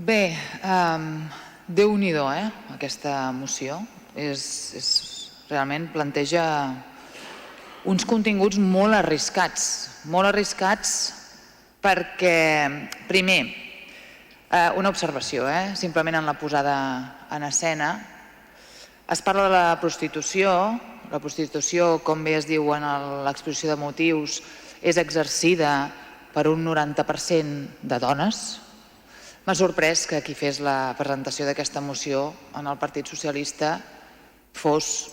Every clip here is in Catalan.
Bé, Déu-n'hi-do, aquesta moció. Realment planteja uns continguts molt arriscats perquè, primer, una observació, simplement en la posada en escena, es parla de la prostitució. La prostitució, com bé es diu en l'exposició de motius, és exercida per un 90% de dones. M'ha sorprès que qui fes la presentació d'aquesta moció en el Partit Socialista fos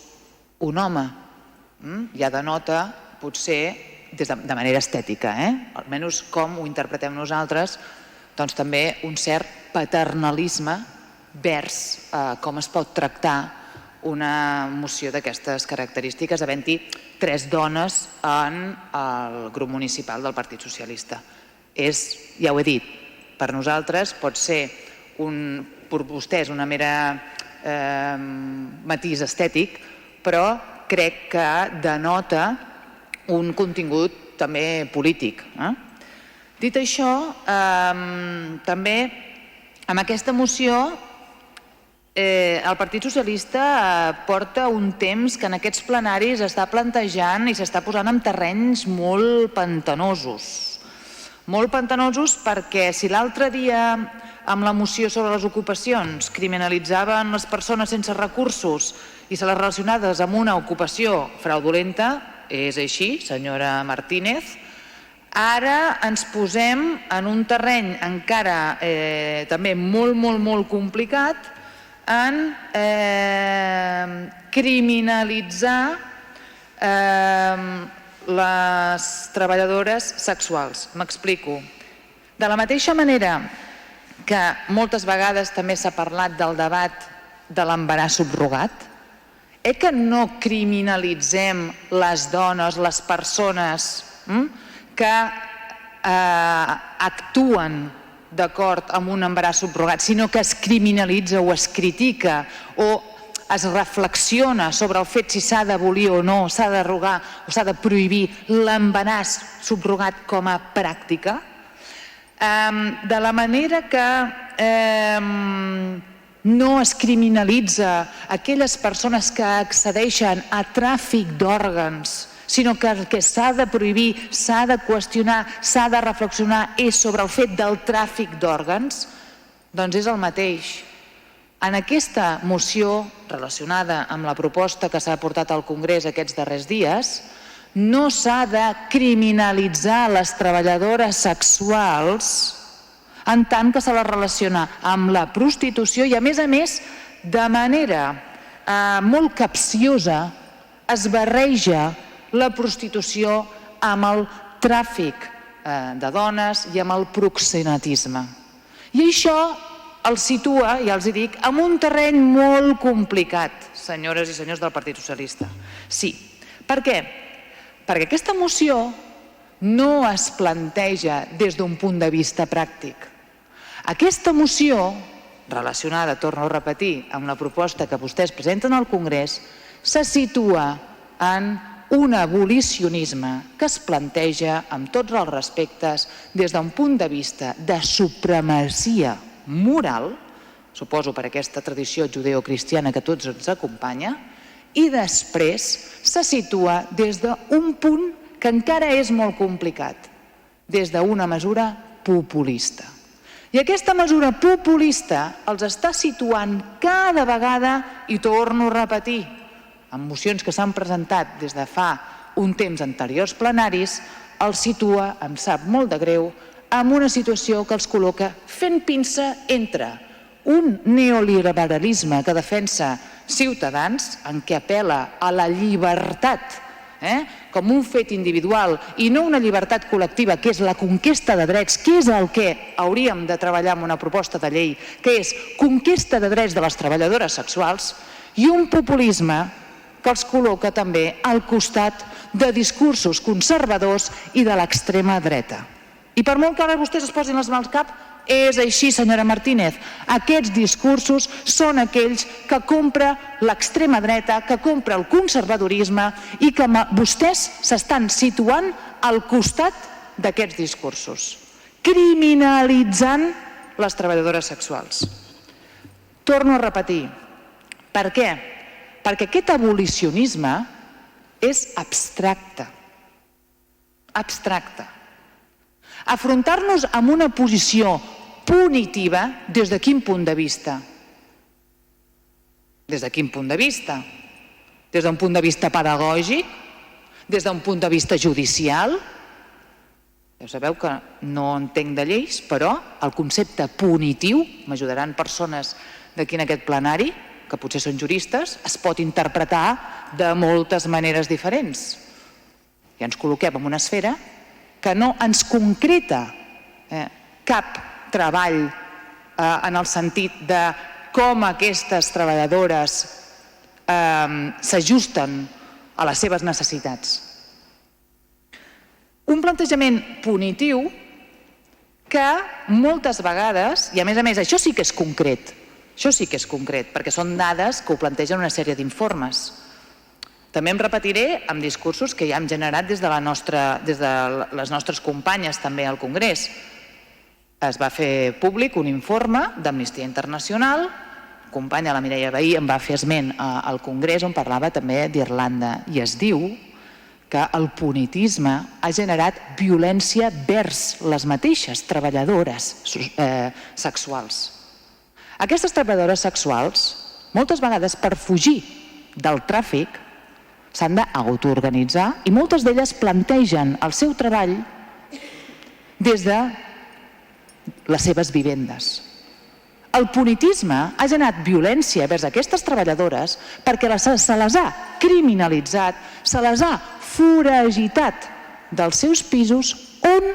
un home. Ja denota, potser, de manera estètica, almenys com ho interpretem nosaltres, doncs també un cert paternalisme vers com es pot tractar una moció d'aquestes característiques, havent-hi 3 dones en el grup municipal del Partit Socialista. Ja ho he dit, per nosaltres pot ser, per vostès, una mera matís estètic, però crec que denota un contingut també polític. Dit això, també amb aquesta moció el Partit Socialista porta un temps que en aquests plenaris està plantejant i s'està posant en terrenys molt pantanosos. Molt pantanosos perquè si l'altre dia amb la moció sobre les ocupacions criminalitzaven les persones sense recursos i se les relacionades amb una ocupació fraudulenta, és així, senyora Martínez, ara ens posem en un terreny encara també molt complicat en criminalitzar les treballadores sexuals. M'explico. De la mateixa manera que moltes vegades també s'ha parlat del debat de l'embaràs subrogat, que no criminalitzem les dones, les persones que actuen d'acord amb un embaràs subrogat, sinó que es criminalitza o es critica o es reflexiona sobre el fet si s'ha d'abolir o no, s'ha de derogar o s'ha de prohibir l'embaràs subrogat com a pràctica. De la manera que no es criminalitza aquelles persones que accedeixen a tràfic d'òrgans, sinó que el que s'ha de prohibir, s'ha de qüestionar, s'ha de reflexionar és sobre el fet del tràfic d'òrgans, doncs és el mateix. En aquesta moció relacionada amb la proposta que s'ha portat al Congrés aquests darrers dies, no s'ha de criminalitzar les treballadores sexuals en tant que se les relaciona amb la prostitució i, a més, de manera molt capciosa es barreja la prostitució amb el tràfic de dones i amb el proxenetisme. I això els situa, ja els hi dic, en un terreny molt complicat, senyores i senyors del Partit Socialista. Sí. Per què? Perquè aquesta moció no es planteja des d'un punt de vista pràctic. Aquesta moció, relacionada, torno a repetir, amb la proposta que vostès presenten al Congrés, se situa en un abolicionisme que es planteja amb tots els respectes des d'un punt de vista de supremacia moral, suposo per aquesta tradició judeocristiana que tots ens acompanya, i després se situa des d'un punt que encara és molt complicat, des d'una mesura populista. I aquesta mesura populista els està situant cada vegada, i torno a repetir, en mocions que s'han presentat des de fa un temps anteriors plenaris, els situa, em sap molt de greu, en una situació que els col·loca fent pinça entre un neoliberalisme que defensa Ciutadans, en què apel·la a la llibertat com un fet individual i no una llibertat col·lectiva, que és la conquesta de drets, que és el que hauríem de treballar amb una proposta de llei, que és conquesta de drets de les treballadores sexuals, i un populisme que els col·loca també al costat de discursos conservadors i de l'extrema dreta. I per molt que ara vostès es posin les mans al cap, és així, senyora Martínez. Aquests discursos són aquells que compra l'extrema dreta, que compra el conservadorisme i que vostès s'estan situant al costat d'aquests discursos, criminalitzant les treballadores sexuals. Torno a repetir. Per què? Perquè aquest abolicionisme és abstracte. Abstracte. Afrontar-nos amb una posició punitiva des de quin punt de vista? Des de quin punt de vista? Des d'un punt de vista pedagògic? Des d'un punt de vista judicial? Ja sabeu que no entenc de lleis, però el concepte punitiu, m'ajudaran persones d'aquí en aquest plenari, que potser són juristes, es pot interpretar de moltes maneres diferents. I ens col·loquem en una esfera que no ens concreta cap treball en el sentit de com aquestes treballadores s'ajusten a les seves necessitats. Un plantejament punitiu que moltes vegades, i a més això sí que és concret, perquè són dades que ho plantegen una sèrie d'informes. També em repetiré amb discursos que ja hem generat des de les nostres companyes també al Congrés. Es va fer públic un informe d'Amnistia Internacional, la companya la Mireia Vehí en va fer esment al Congrés on parlava també d'Irlanda i es diu que el punitisme ha generat violència vers les mateixes treballadores sexuals. Aquestes treballadores sexuals, moltes vegades per fugir del tràfic, s'han d'autoorganitzar i moltes d'elles plantegen el seu treball des de les seves vivendes. El punitisme ha generat violència vers aquestes treballadores perquè se les ha criminalitzat, se les ha foragitat dels seus pisos on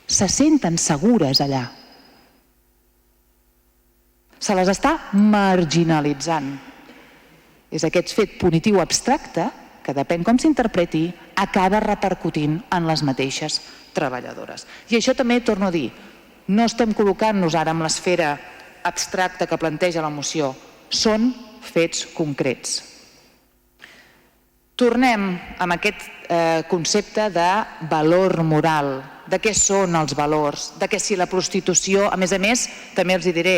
se senten segures allà. Se les està marginalitzant. És aquest fet punitiu abstracte, que depèn com s'interpreti, acaba repercutint en les mateixes treballadores. I això també torno a dir, no estem col·locant-nos ara en l'esfera abstracta que planteja la moció, són fets concrets. Tornem amb aquest concepte de valor moral, de què són els valors, de què si la prostitució, a més, també els hi diré,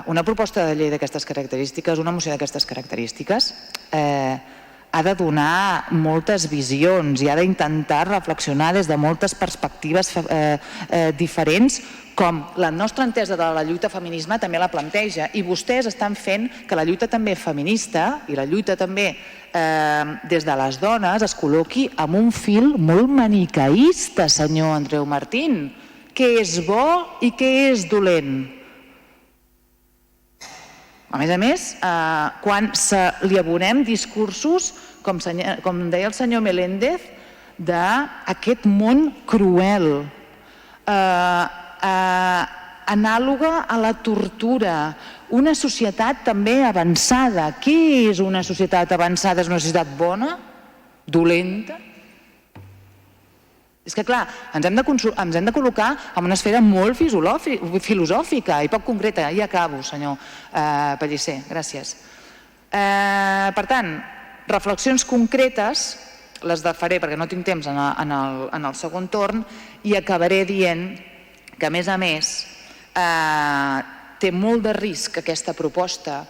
una proposta de llei d'aquestes característiques, una moció d'aquestes característiques, ha de donar moltes visions i ha d'intentar reflexionar des de moltes perspectives diferents, com la nostra entesa de la lluita feminisme també la planteja. I vostès estan fent que la lluita també feminista i la lluita també des de les dones es col·loqui amb un fil molt maniqueista, senyor Andreu Martín. Què és bo i què és dolent? A més, quan li abonem discursos, com deia el senyor Meléndez, d'aquest món cruel, anàloga a la tortura, una societat també avançada. Què és una societat avançada? És una societat bona? Dolenta? És que, clar, ens hem de col·locar en una esfera molt filosòfica i poc concreta. Ja acabo, senyor Pellicer. Gràcies. Per tant, reflexions concretes les faré perquè no tinc temps en el segon torn i acabaré dient que, a més, té molt de risc aquesta proposta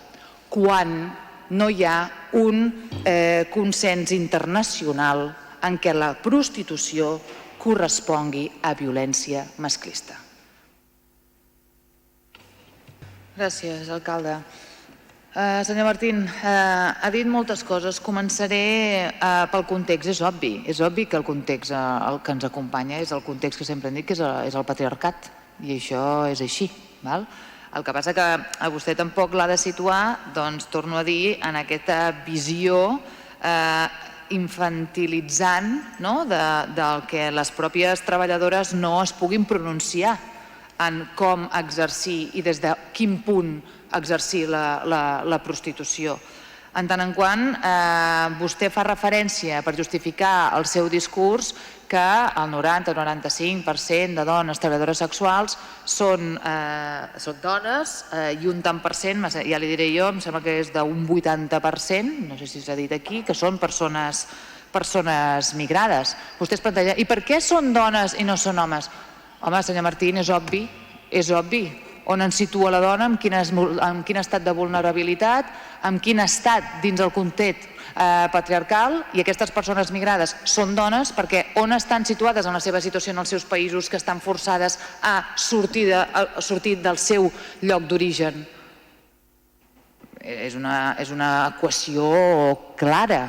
quan no hi ha un consens internacional en què la prostitució correspongui a violència masclista. Gràcies, alcalde. Senyor Martín, ha dit moltes coses. Començaré pel context. És obvi que el context que ens acompanya és el context que sempre hem dit que és el patriarcat, i això és així. El que passa que a vostè tampoc l'ha de situar, doncs torno a dir, en aquesta visió infantilitzant del que les pròpies treballadores no es puguin pronunciar en com exercir i des de quin punt exercir la prostitució. En tant en quant vostè fa referència per justificar el seu discurs que el 90-95% de dones treballadores sexuals són dones i un tant per cent, ja li diré jo, em sembla que és d'un 80%, no sé si s'ha dit aquí, que són persones migrades. Vostè es planteja, i per què són dones i no són homes? Home, senyor Martín, és obvi. On ens situa la dona, en quin estat de vulnerabilitat, en quin estat dins el context patriarcal, i aquestes persones migrades són dones perquè on estan situades en la seva situació en els seus països que estan forçades a sortir del seu lloc d'origen. És una equació clara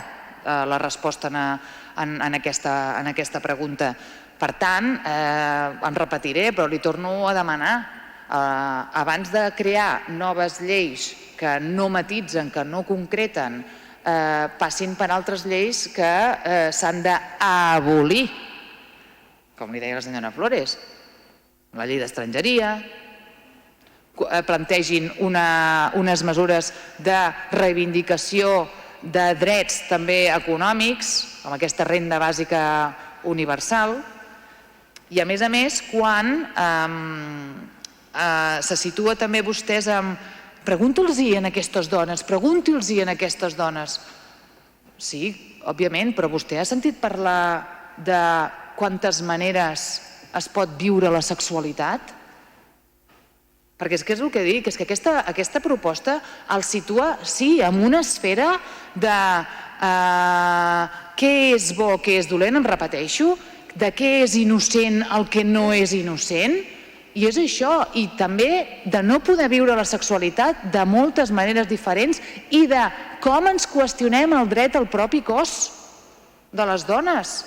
la resposta en aquesta pregunta. Per tant, em repetiré, però li torno a demanar, abans de crear noves lleis que no matitzen, que no concreten, passin per altres lleis que s'han d'abolir, com li deia la senyora Flores, la llei d'estrangeria, plantegin unes mesures de reivindicació de drets també econòmics, com aquesta renda bàsica universal, i a més, quan se situa també vostès amb pregunti-los-hi a aquestes dones. Sí, òbviament, però vostè ha sentit parlar de quantes maneres es pot viure la sexualitat? Perquè és que és el que dic, és que aquesta proposta el situa, sí, en una esfera de què és bo, què és dolent, em repeteixo, de què és innocent el que no és innocent, i és això, i també de no poder viure la sexualitat de moltes maneres diferents i de com ens qüestionem el dret al propi cos de les dones,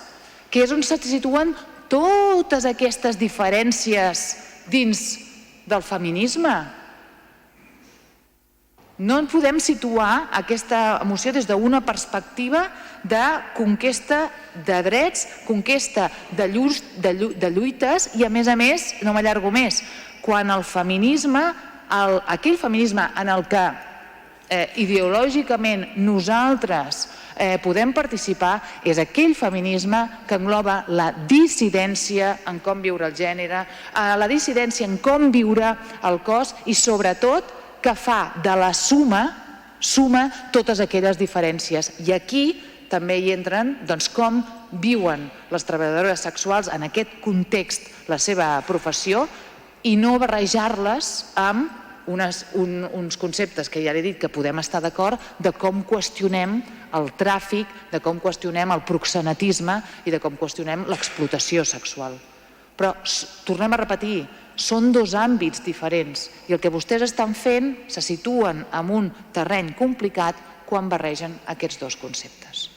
que és on se situen totes aquestes diferències dins del feminisme. No en podem situar aquesta moció des d'una perspectiva de conquesta de drets, conquesta de lluites i, a més, no m'allargo més, quan el feminisme, aquell feminisme en el que ideològicament nosaltres podem participar, és aquell feminisme que engloba la dissidència en com viure el gènere, la dissidència en com viure el cos i, sobretot, que fa de la suma totes aquelles diferències. I aquí també hi entren com viuen les treballadores sexuals en aquest context la seva professió i no barrejar-les amb uns conceptes que ja l'he dit que podem estar d'acord de com qüestionem el tràfic, de com qüestionem el proxenetisme i de com qüestionem l'explotació sexual. Però, tornem a repetir, són dos àmbits diferents i el que vostès estan fent se situen en un terreny complicat quan barregen aquests dos conceptes.